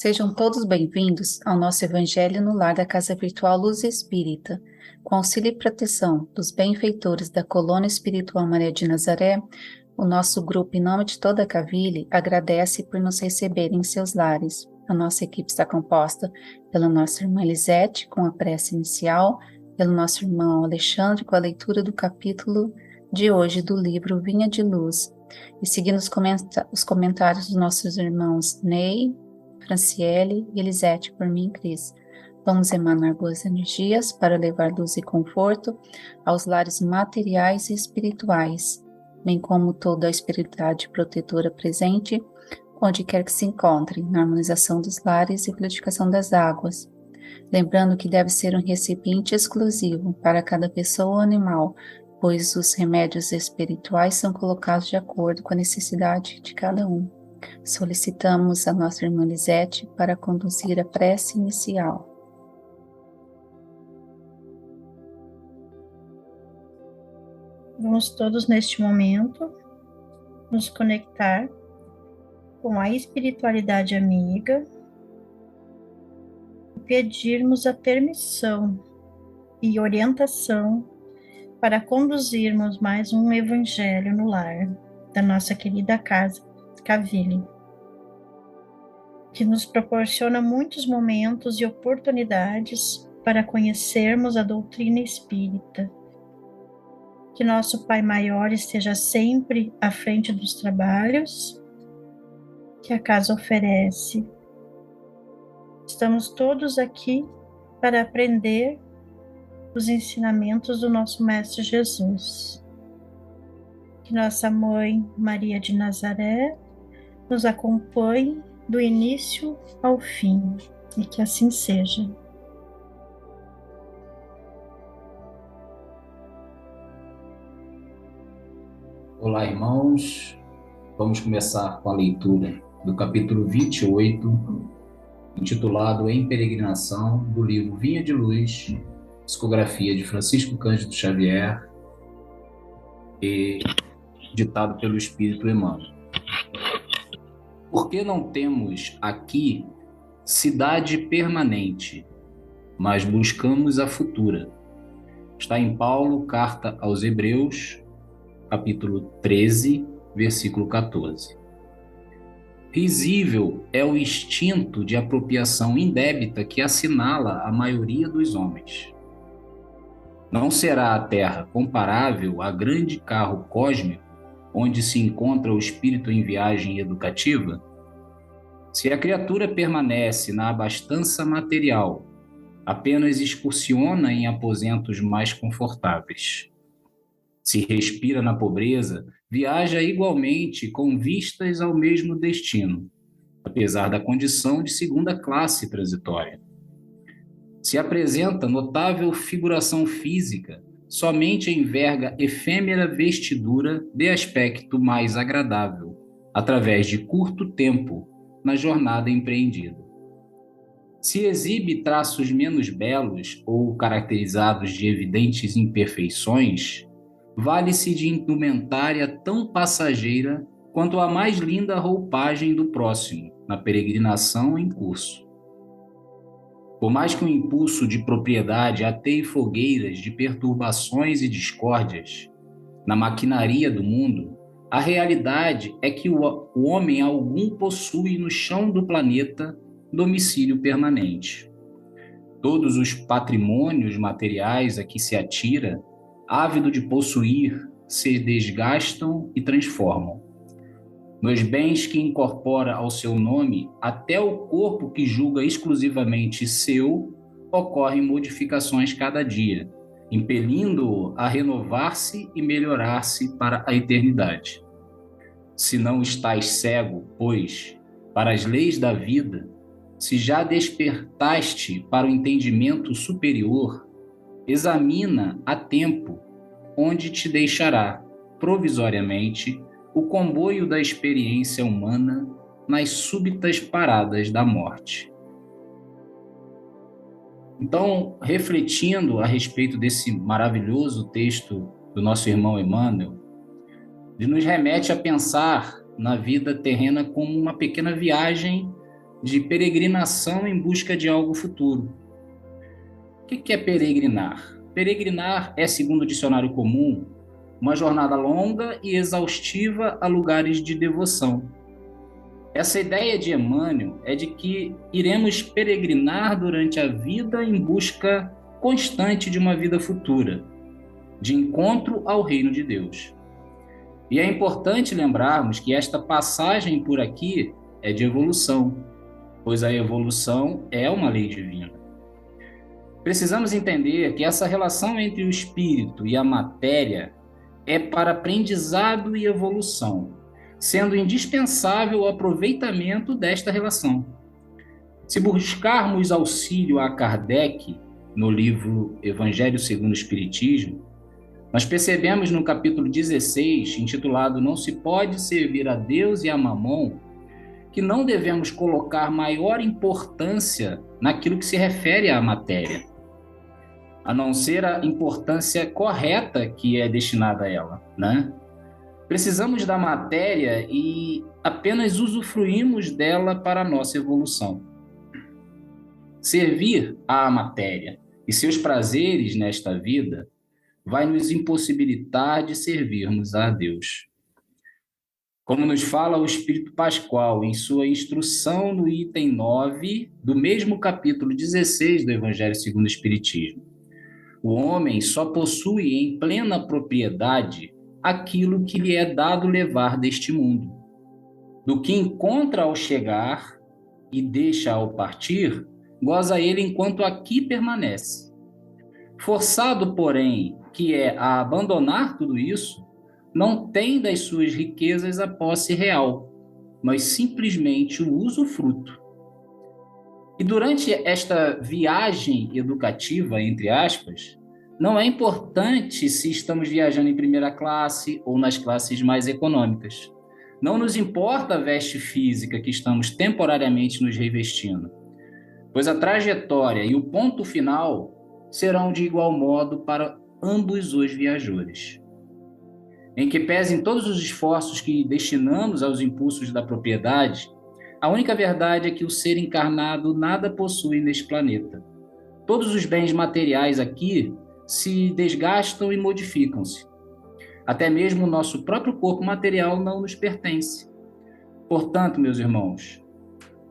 Sejam todos bem-vindos ao nosso Evangelho no Lar da Casa Virtual Luz Espírita. Com auxílio e proteção dos benfeitores da Colônia Espiritual Maria de Nazaré, o nosso grupo, em nome de toda a Cavile, agradece por nos receberem em seus lares. A nossa equipe está composta pela nossa irmã Elisete, com a prece inicial, pelo nosso irmão Alexandre, com a leitura do capítulo de hoje do livro Vinha de Luz, e seguindo os comentários dos nossos irmãos Ney, Franciele e Elisete, por mim, Cris. Vamos emanar boas energias para levar luz e conforto aos lares materiais e espirituais, bem como toda a espiritualidade protetora presente, onde quer que se encontre, na harmonização dos lares e fluidificação das águas. Lembrando que deve ser um recipiente exclusivo para cada pessoa ou animal, pois os remédios espirituais são colocados de acordo com a necessidade de cada um. Solicitamos a nossa irmã Lisete para conduzir a prece inicial. Vamos todos neste momento nos conectar com a espiritualidade amiga e pedirmos a permissão e orientação para conduzirmos mais um evangelho no lar da nossa querida casa Cavile, que nos proporciona muitos momentos e oportunidades para conhecermos a doutrina espírita. Que nosso Pai Maior esteja sempre à frente dos trabalhos que a casa oferece. Estamos todos aqui para aprender os ensinamentos do nosso Mestre Jesus. Que nossa Mãe Maria de Nazaré nos acompanhe do início ao fim, e que assim seja. Olá, irmãos. Vamos começar com a leitura do capítulo 28, intitulado Em Peregrinação, do livro Vinha de Luz, psicografia de Francisco Cândido Xavier, e ditado pelo Espírito Emmanuel. Por que não temos aqui cidade permanente, mas buscamos a futura? Está em Paulo, carta aos Hebreus, capítulo 13, versículo 14. Risível é o instinto de apropriação indébita que assinala a maioria dos homens. Não será a Terra comparável a grande carro cósmico onde se encontra o espírito em viagem educativa? Se a criatura permanece na abastança material, apenas excursiona em aposentos mais confortáveis. Se respira na pobreza, viaja igualmente com vistas ao mesmo destino, apesar da condição de segunda classe transitória. Se apresenta notável figuração física, somente enverga efêmera vestidura de aspecto mais agradável, através de curto tempo na jornada empreendida. Se exibe traços menos belos ou caracterizados de evidentes imperfeições, vale-se de indumentária tão passageira quanto a mais linda roupagem do próximo, na peregrinação em curso. Por mais que o impulso de propriedade ateie fogueiras de perturbações e discórdias na maquinaria do mundo, a realidade é que o homem algum possui no chão do planeta domicílio permanente. Todos os patrimônios materiais a que se atira, ávido de possuir, se desgastam e transformam. Nos bens que incorpora ao seu nome, até o corpo que julga exclusivamente seu, ocorrem modificações cada dia, impelindo-o a renovar-se e melhorar-se para a eternidade. Se não estás cego, pois, para as leis da vida, se já despertaste para o entendimento superior, examina a tempo onde te deixará, provisoriamente, o comboio da experiência humana nas súbitas paradas da morte. Então, refletindo a respeito desse maravilhoso texto do nosso irmão Emmanuel, ele nos remete a pensar na vida terrena como uma pequena viagem de peregrinação em busca de algo futuro. O que é peregrinar? Peregrinar é, segundo o dicionário comum, uma jornada longa e exaustiva a lugares de devoção. Essa ideia de Emmanuel é de que iremos peregrinar durante a vida em busca constante de uma vida futura, de encontro ao reino de Deus. E é importante lembrarmos que esta passagem por aqui é de evolução, pois a evolução é uma lei divina. Precisamos entender que essa relação entre o espírito e a matéria é para aprendizado e evolução, sendo indispensável o aproveitamento desta relação. Se buscarmos auxílio a Kardec, no livro Evangelho segundo o Espiritismo, nós percebemos no capítulo 16, intitulado Não se pode servir a Deus e a Mamon, que não devemos colocar maior importância naquilo que se refere à matéria, a não ser a importância correta que é destinada a ela, né? Precisamos da matéria e apenas usufruímos dela para a nossa evolução. Servir à matéria e seus prazeres nesta vida vai nos impossibilitar de servirmos a Deus. Como nos fala o Espírito Pascoal em sua instrução no item 9 do mesmo capítulo 16 do Evangelho segundo o Espiritismo, o homem só possui em plena propriedade aquilo que lhe é dado levar deste mundo. Do que encontra ao chegar e deixa ao partir, goza ele enquanto aqui permanece. Forçado, porém, que é a abandonar tudo isso, não tem das suas riquezas a posse real, mas simplesmente o usufruto. E durante esta viagem educativa, entre aspas, não é importante se estamos viajando em primeira classe ou nas classes mais econômicas. Não nos importa a veste física que estamos temporariamente nos revestindo, pois a trajetória e o ponto final serão de igual modo para ambos os viajores. Em que pesem todos os esforços que destinamos aos impulsos da propriedade, a única verdade é que o ser encarnado nada possui neste planeta. Todos os bens materiais aqui se desgastam e modificam-se. Até mesmo o nosso próprio corpo material não nos pertence. Portanto, meus irmãos,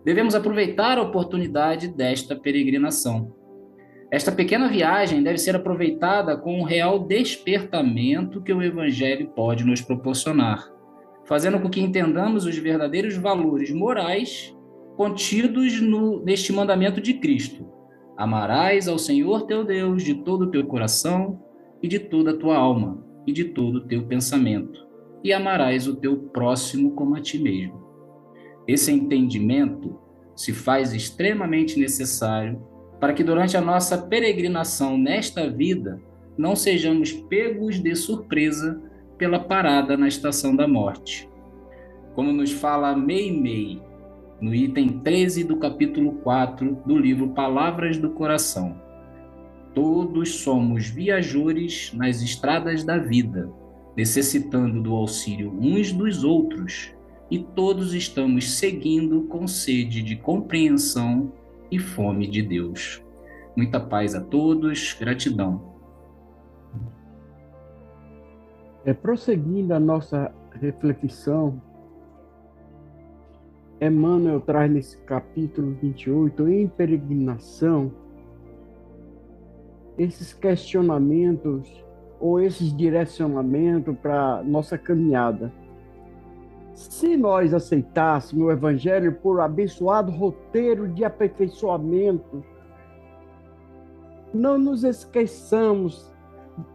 devemos aproveitar a oportunidade desta peregrinação. Esta pequena viagem deve ser aproveitada com o real despertamento que o Evangelho pode nos proporcionar, fazendo com que entendamos os verdadeiros valores morais contidos neste mandamento de Cristo. Amarás ao Senhor teu Deus de todo o teu coração e de toda a tua alma e de todo o teu pensamento, e amarás o teu próximo como a ti mesmo. Esse entendimento se faz extremamente necessário para que durante a nossa peregrinação nesta vida não sejamos pegos de surpresa pela parada na estação da morte. Como nos fala Meimei, no item 13 do capítulo 4 do livro Palavras do Coração. Todos somos viajores nas estradas da vida, necessitando do auxílio uns dos outros, e todos estamos seguindo com sede de compreensão e fome de Deus. Muita paz a todos, gratidão. Prosseguindo a nossa reflexão, Emmanuel traz nesse capítulo 28, em peregrinação, esses questionamentos ou esses direcionamentos para nossa caminhada. Se nós aceitássemos o Evangelho por abençoado roteiro de aperfeiçoamento, não nos esqueçamos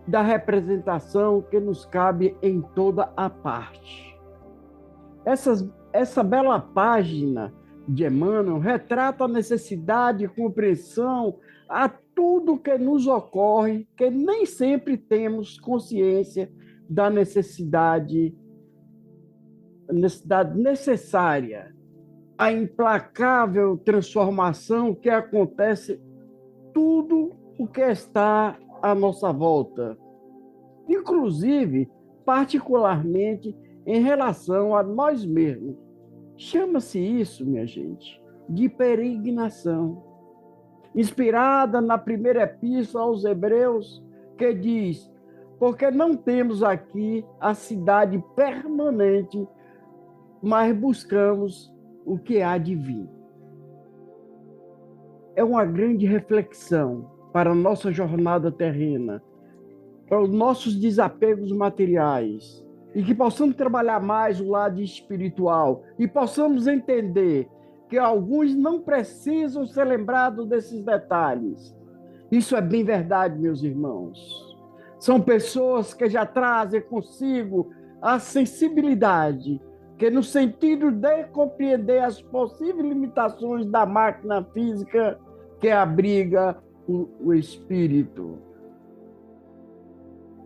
da representação que nos cabe em toda a parte. Essa bela página de Emmanuel retrata a necessidade de compreensão a tudo que nos ocorre, que nem sempre temos consciência da necessidade necessária, a implacável transformação que acontece tudo o que está à nossa volta, inclusive, particularmente, em relação a nós mesmos. Chama-se isso, minha gente, de peregrinação, inspirada na primeira epístola aos Hebreus, que diz: porque não temos aqui a cidade permanente, mas buscamos o que há de vir. É uma grande reflexão para a nossa jornada terrena, para os nossos desapegos materiais, e que possamos trabalhar mais o lado espiritual e possamos entender que alguns não precisam ser lembrados desses detalhes. Isso é bem verdade, meus irmãos. São pessoas que já trazem consigo a sensibilidade, que no sentido de compreender as possíveis limitações da máquina física que abriga o espírito,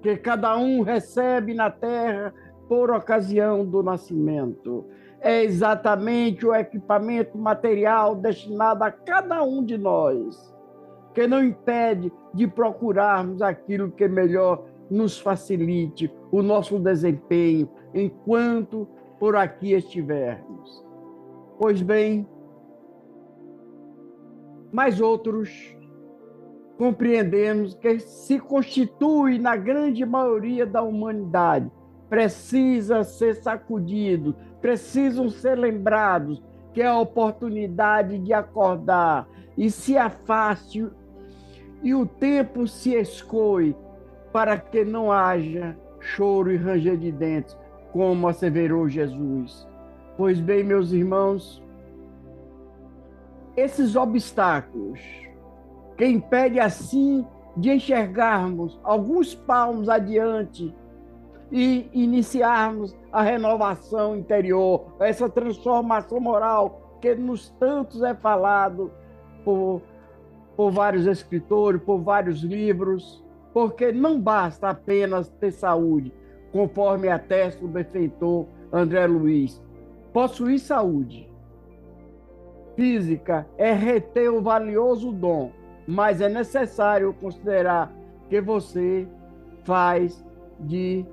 que cada um recebe na terra por ocasião do nascimento. É exatamente o equipamento material destinado a cada um de nós, que não impede de procurarmos aquilo que melhor nos facilite o nosso desempenho enquanto por aqui estivermos. Pois bem, mas outros compreendemos que se constitui na grande maioria da humanidade, precisa ser sacudido, precisam ser lembrados que é a oportunidade de acordar e se afaste e o tempo se escoe para que não haja choro e ranger de dentes, como asseverou Jesus. Pois bem, meus irmãos, esses obstáculos que impedem assim de enxergarmos alguns palmos adiante e iniciarmos a renovação interior, essa transformação moral que nos tantos é falado por vários escritores, por vários livros, porque não basta apenas ter saúde, conforme atesta o benfeitor André Luiz. Possuir saúde física é reter o valioso dom, mas é necessário considerar que você faz de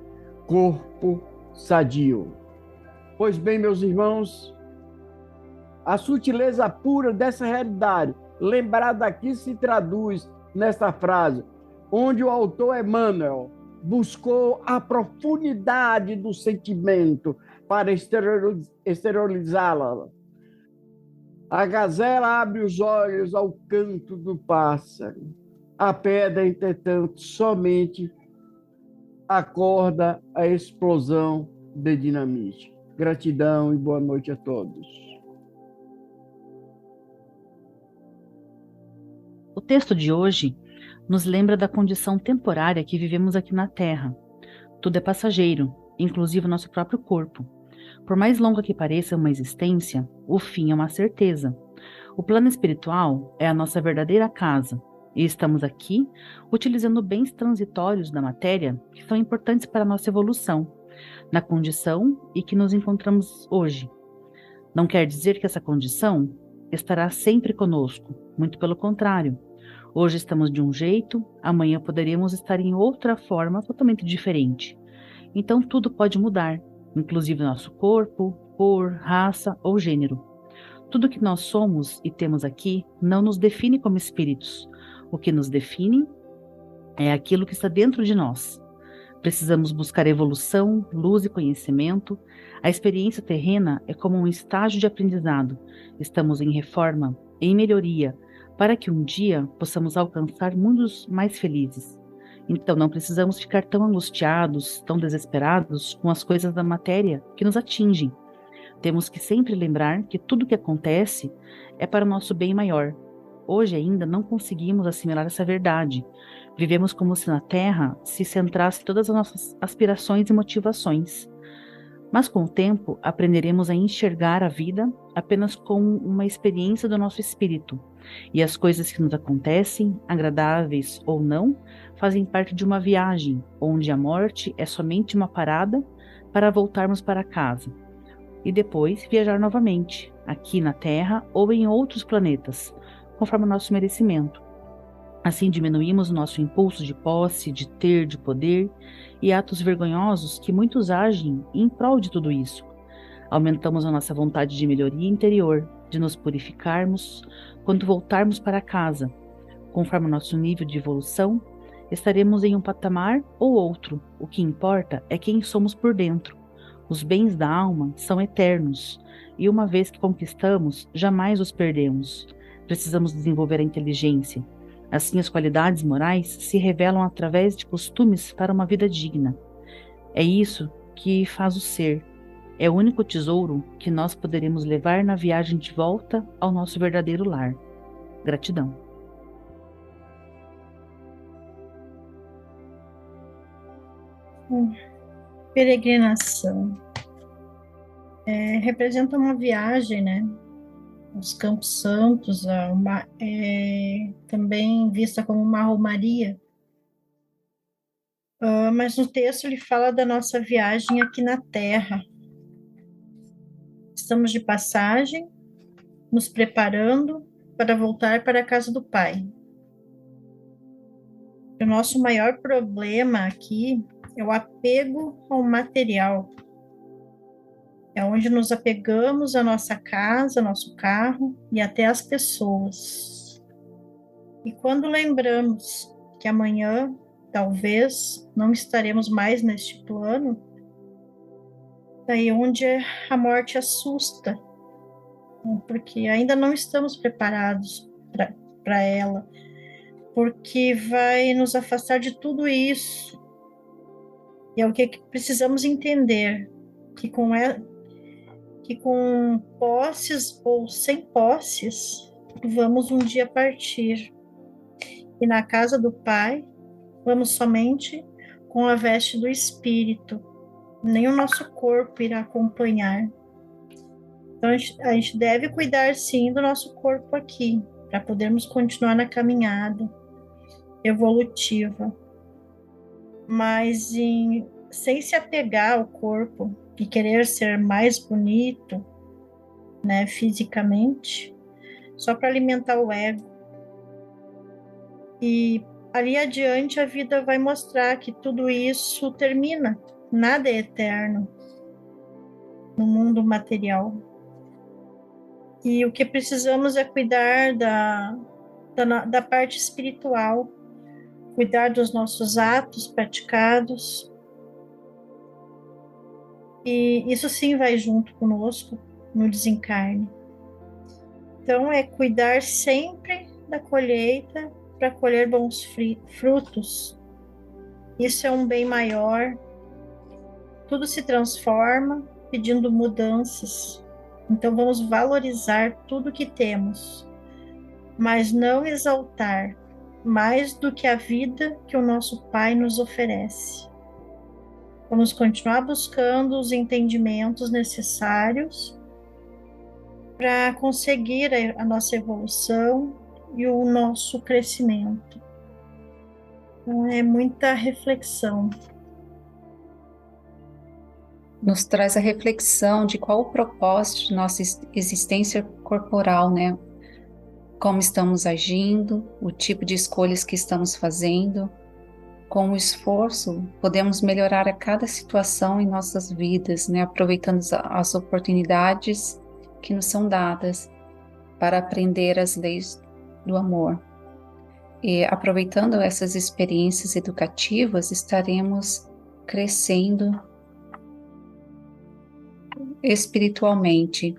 corpo sadio. Pois bem, meus irmãos, a sutileza pura dessa realidade, lembrada aqui, se traduz nesta frase, onde o autor Emmanuel buscou a profundidade do sentimento para exteriorizá-la. A gazela abre os olhos ao canto do pássaro. A pedra, entretanto, somente acorda a explosão de dinamite. Gratidão e boa noite a todos. O texto de hoje nos lembra da condição temporária que vivemos aqui na Terra. Tudo é passageiro, inclusive o nosso próprio corpo. Por mais longa que pareça uma existência, o fim é uma certeza. O plano espiritual é a nossa verdadeira casa, e estamos aqui utilizando bens transitórios da matéria que são importantes para a nossa evolução, na condição em que nos encontramos hoje. Não quer dizer que essa condição estará sempre conosco, muito pelo contrário. Hoje estamos de um jeito, amanhã poderíamos estar em outra forma totalmente diferente. Então tudo pode mudar, inclusive nosso corpo, cor, raça ou gênero. Tudo que nós somos e temos aqui não nos define como espíritos. O que nos define é aquilo que está dentro de nós. Precisamos buscar evolução, luz e conhecimento. A experiência terrena é como um estágio de aprendizado. Estamos em reforma, em melhoria, para que um dia possamos alcançar mundos mais felizes. Então não precisamos ficar tão angustiados, tão desesperados com as coisas da matéria que nos atingem. Temos que sempre lembrar que tudo o que acontece é para o nosso bem maior. Hoje ainda não conseguimos assimilar essa verdade. Vivemos como se na Terra se centrasse todas as nossas aspirações e motivações. Mas com o tempo aprenderemos a enxergar a vida apenas como uma experiência do nosso espírito. E as coisas que nos acontecem, agradáveis ou não, fazem parte de uma viagem, onde a morte é somente uma parada para voltarmos para casa. E depois viajar novamente, aqui na Terra ou em outros planetas, conforme o nosso merecimento. Assim diminuímos o nosso impulso de posse, de ter, de poder e atos vergonhosos que muitos agem em prol de tudo isso. Aumentamos a nossa vontade de melhoria interior, de nos purificarmos quando voltarmos para casa. Conforme o nosso nível de evolução, estaremos em um patamar ou outro. O que importa é quem somos por dentro. Os bens da alma são eternos, e uma vez que conquistamos, jamais os perdemos. Precisamos desenvolver a inteligência. Assim, as qualidades morais se revelam através de costumes para uma vida digna. É isso que faz o ser. É o único tesouro que nós poderemos levar na viagem de volta ao nosso verdadeiro lar. Gratidão. Peregrinação. Representa uma viagem, né? Os Campos Santos, também vista como uma romaria. Mas no texto ele fala da nossa viagem aqui na Terra. Estamos de passagem, nos preparando para voltar para a casa do Pai. O nosso maior problema aqui é o apego ao material. É onde nos apegamos à nossa casa, ao nosso carro e até às pessoas. E quando lembramos que amanhã, talvez, não estaremos mais neste plano, daí onde a morte assusta, porque ainda não estamos preparados para ela, porque vai nos afastar de tudo isso. E é o que precisamos entender, que com posses ou sem posses, vamos um dia partir. E na casa do Pai, vamos somente com a veste do Espírito. Nem o nosso corpo irá acompanhar. Então, a gente deve cuidar, sim, do nosso corpo aqui, para podermos continuar na caminhada evolutiva. Mas sem se apegar ao corpo e querer ser mais bonito, né, fisicamente, só para alimentar o ego. E ali adiante a vida vai mostrar que tudo isso termina, nada é eterno no mundo material. E o que precisamos é cuidar da parte espiritual, cuidar dos nossos atos praticados. E isso sim vai junto conosco no desencarne. Então, é cuidar sempre da colheita para colher bons frutos. Isso é um bem maior. Tudo se transforma pedindo mudanças. Então, vamos valorizar tudo que temos, mas não exaltar mais do que a vida que o nosso Pai nos oferece. Vamos continuar buscando os entendimentos necessários para conseguir a nossa evolução e o nosso crescimento. Então, é muita reflexão. Nos traz a reflexão de qual o propósito de nossa existência corporal, né? Como estamos agindo, o tipo de escolhas que estamos fazendo. Com o esforço, podemos melhorar a cada situação em nossas vidas, né? Aproveitando as oportunidades que nos são dadas para aprender as leis do amor. E aproveitando essas experiências educativas, estaremos crescendo espiritualmente.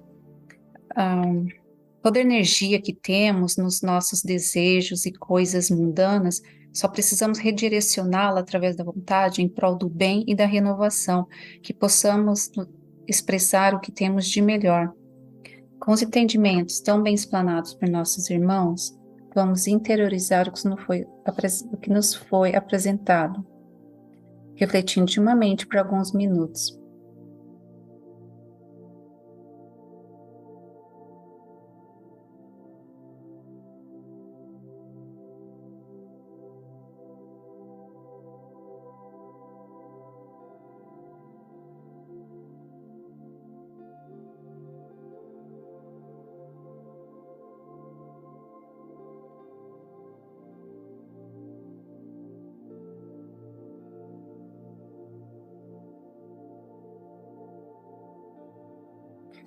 Toda a energia que temos nos nossos desejos e coisas mundanas, só precisamos redirecioná-la através da vontade em prol do bem e da renovação, que possamos expressar o que temos de melhor. Com os entendimentos tão bem explanados por nossos irmãos, vamos interiorizar o que nos foi apresentado, refletindo intimamente por alguns minutos.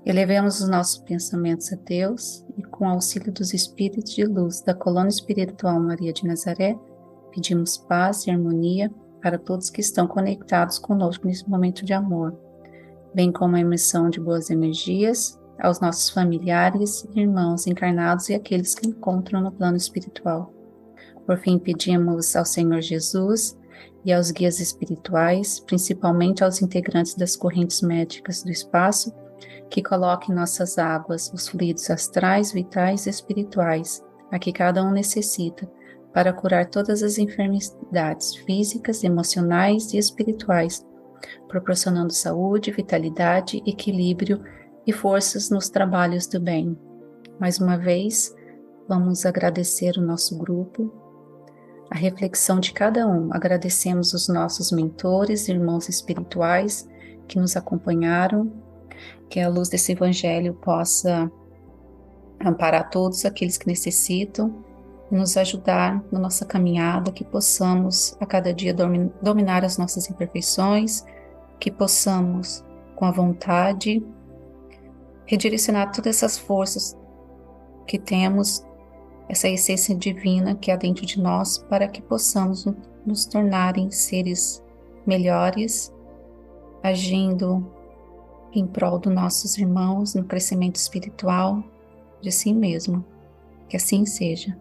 Elevemos os nossos pensamentos a Deus e, com o auxílio dos espíritos de luz da colônia espiritual Maria de Nazaré, pedimos paz e harmonia para todos que estão conectados conosco nesse momento de amor, bem como a emissão de boas energias aos nossos familiares, irmãos encarnados e aqueles que encontram no plano espiritual. Por fim, pedimos ao Senhor Jesus e aos guias espirituais, principalmente aos integrantes das correntes médicas do espaço, que coloque em nossas águas os fluidos astrais, vitais e espirituais, a que cada um necessita, para curar todas as enfermidades físicas, emocionais e espirituais, proporcionando saúde, vitalidade, equilíbrio e forças nos trabalhos do bem. Mais uma vez, vamos agradecer o nosso grupo, a reflexão de cada um. Agradecemos os nossos mentores, irmãos espirituais que nos acompanharam, que a luz desse evangelho possa amparar todos aqueles que necessitam e nos ajudar na nossa caminhada, que possamos a cada dia dominar as nossas imperfeições, que possamos, com a vontade, redirecionar todas essas forças que temos, essa essência divina que há dentro de nós, para que possamos nos tornarem seres melhores, agindo em prol dos nossos irmãos, no crescimento espiritual de si mesmo. Que assim seja.